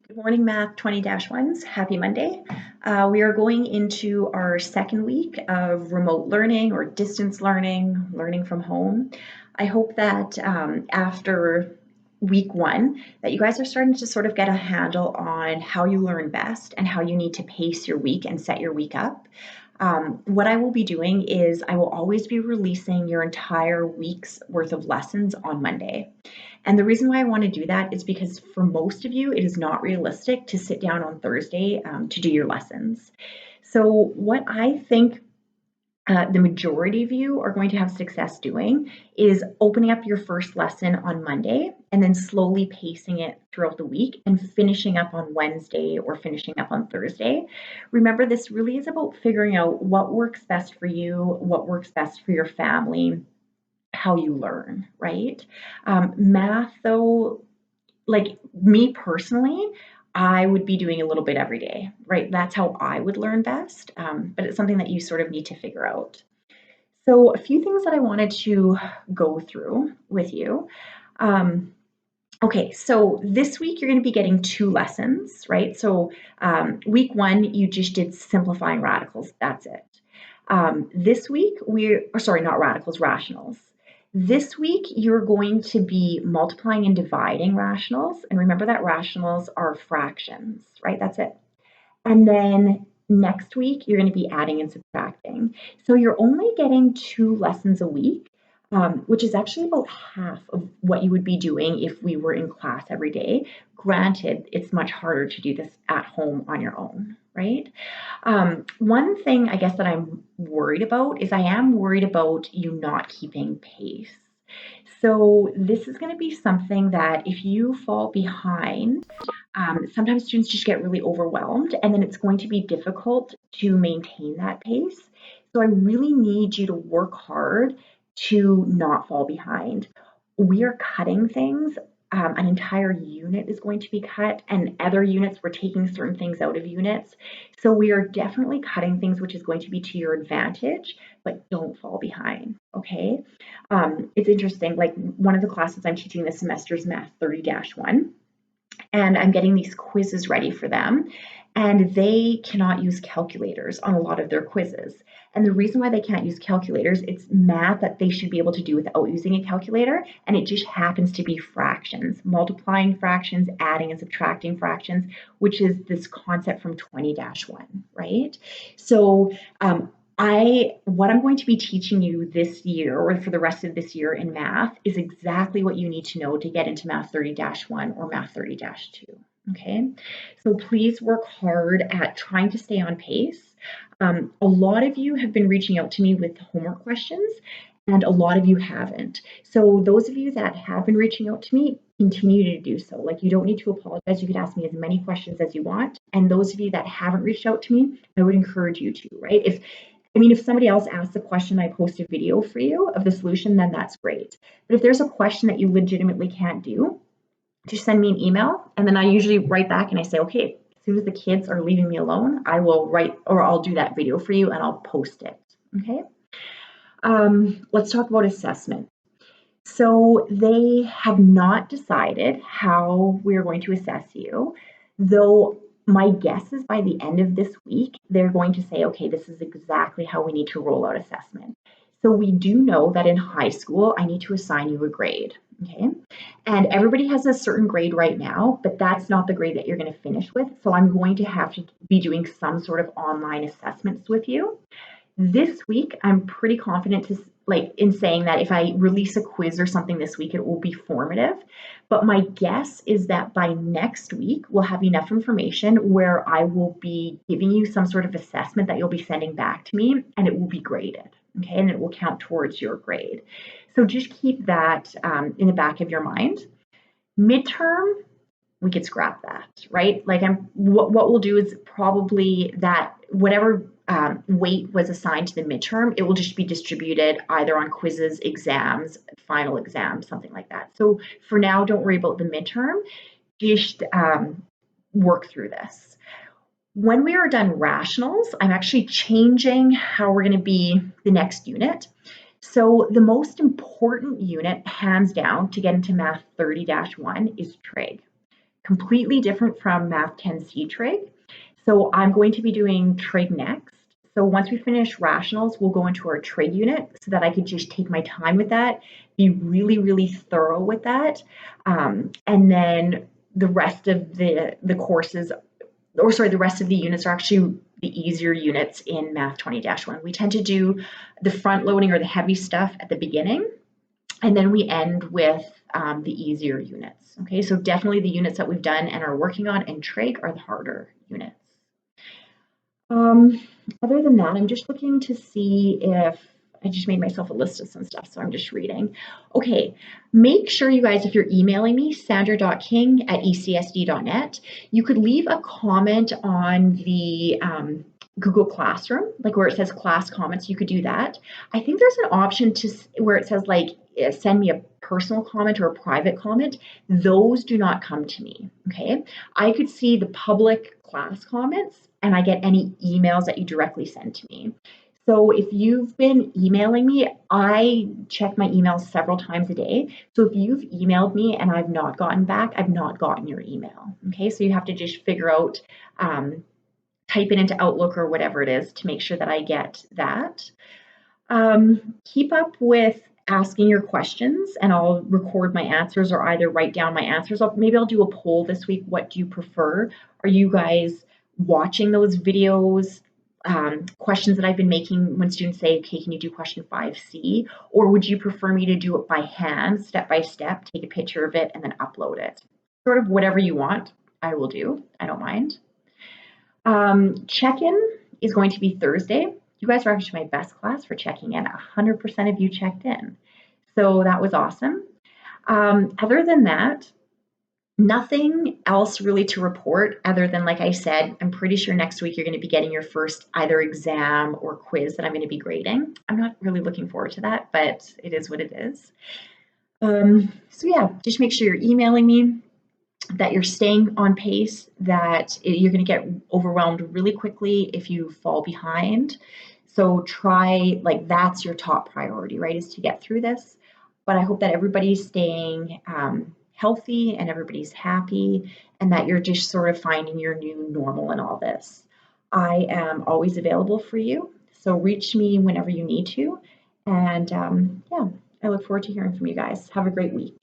Good morning, Math 20-1s. Happy Monday. We are going into our second week of remote learning or distance learning, learning from home. I hope that after week one, that you guys are starting to sort of get a handle on how you learn best and how you need to pace your week and set your week up. What I will be doing is I will always be releasing your entire week's worth of lessons on Monday. And the reason why I want to do that is because for most of you, it is not realistic to sit down on Thursday to do your lessons. So, what I think the majority of you are going to have success doing is opening up your first lesson on Monday and then slowly pacing it throughout the week and finishing up on Wednesday or finishing up on Thursday. Remember, this really is about figuring out what works best for you, what works best for your family, how you learn, right? Math, though, like me personally, I would be doing a little bit every day, right? That's how I would learn best, but it's something that you sort of need to figure out. So, a few things that I wanted to go through with you. Um, okay, so this week you're going to be getting two lessons, right? So, week one, you just did simplifying radicals. That's it. This week, or sorry, not radicals, rationals. This week, you're going to be multiplying and dividing rationals. And remember that rationals are fractions, right? That's it. And then next week, you're going to be adding and subtracting. So you're only getting two lessons a week, which is actually about half of what you would be doing if we were in class every day. Granted, it's much harder to do this at home on your own, right? One thing I guess that I'm worried about is I am worried about you not keeping pace. So this is going to be something that if you fall behind, sometimes students just get really overwhelmed, and then it's going to be difficult to maintain that pace. So I really need you to work hard to not fall behind. We are cutting things. An entire unit is going to be cut, and other units, we're taking certain things out of units. So we are definitely cutting things which is going to be to your advantage, but don't fall behind, okay? It's interesting, like one of the classes I'm teaching this semester is Math 30-1, and I'm getting these quizzes ready for them. And they cannot use calculators on a lot of their quizzes. And the reason why they can't use calculators, it's math that they should be able to do without using a calculator. And it just happens to be fractions, multiplying fractions, adding and subtracting fractions, which is this concept from 20-1, right? So what I'm going to be teaching you this year or for the rest of this year in math is exactly what you need to know to get into Math 30-1 or Math 30-2. Okay, so please work hard at trying to stay on pace. A lot of you have been reaching out to me with homework questions, and a lot of you haven't. So those of you that have been reaching out to me, continue to do so. Like, you don't need to apologize. You could ask me as many questions as you want. And those of you that haven't reached out to me, I would encourage you to, right? If somebody else asks a question, I post a video for you of the solution, then that's great. But if there's a question that you legitimately can't do, just send me an email, and then I usually write back and I say, okay, as soon as the kids are leaving me alone, I will write or I'll do that video for you and I'll post it. Okay. Let's talk about assessment. So they have not decided how we're going to assess you, though my guess is by the end of this week, they're going to say, okay, this is exactly how we need to roll out assessment. So we do know that in high school, I need to assign you a grade. Okay. And everybody has a certain grade right now, but that's not the grade that you're going to finish with. So I'm going to have to be doing some sort of online assessments with you. This week, I'm pretty confident in saying that if I release a quiz or something this week, it will be formative. But my guess is that by next week, we'll have enough information where I will be giving you some sort of assessment that you'll be sending back to me, and it will be graded. Okay, and it will count towards your grade. So just keep that in the back of your mind. Midterm, we could scrap that, right? Like what we'll do is probably that whatever weight was assigned to the midterm, it will just be distributed either on quizzes, exams, final exams, something like that. So for now, don't worry about the midterm. Just work through this. When we are done rationals, I'm actually changing how we're going to be the next unit. So the most important unit, hands down, to get into Math 30-1 is trig. completely different from Math 10C trig. So I'm going to be doing trig next. So once we finish rationals, we'll go into our trig unit so that I could just take my time with that, be really, really thorough with that. And then the rest of the courses, or sorry, the rest of the units are actually the easier units in Math 20-1. We tend to do the front loading or the heavy stuff at the beginning, and then we end with the easier units. Okay, so definitely the units that we've done and are working on in trig are the harder units. Other than that, I'm just looking to see if I just made myself a list of some stuff, so I'm just reading. Okay, make sure you guys, if you're emailing me, sandra.king@ecsd.net, you could leave a comment on the Google Classroom, like where it says class comments, you could do that. I think there's an option to where it says like send me a personal comment or a private comment. Those do not come to me, okay? I could see the public class comments and I get any emails that you directly send to me. So if you've been emailing me, I check my emails several times a day. So if you've emailed me and I've not gotten back, I've not gotten your email. Okay, so you have to just figure out, type it into Outlook or whatever it is to make sure that I get that. Keep up with asking your questions and I'll record my answers or either write down my answers. Maybe I'll do a poll this week. What do you prefer? Are you guys watching those videos, questions that I've been making when students say, okay, can you do question 5C? Or would you prefer me to do it by hand, step by step, take a picture of it and then upload it? Sort of whatever you want, I will do. I don't mind. Check-in is going to be Thursday. You guys are actually my best class for checking in. 100% of you checked in. So that was awesome. Other than that, nothing else really to report other than, like I said, I'm pretty sure next week you're going to be getting your first either exam or quiz that I'm going to be grading. I'm not really looking forward to that, but it is what it is. So yeah, just make sure you're emailing me, that you're staying on pace, that you're going to get overwhelmed really quickly if you fall behind. So try, like, that's your top priority, right, is to get through this. But I hope that everybody's staying healthy and everybody's happy and that you're just sort of finding your new normal in all this. I am always available for you. So reach me whenever you need to. And yeah, I look forward to hearing from you guys. Have a great week.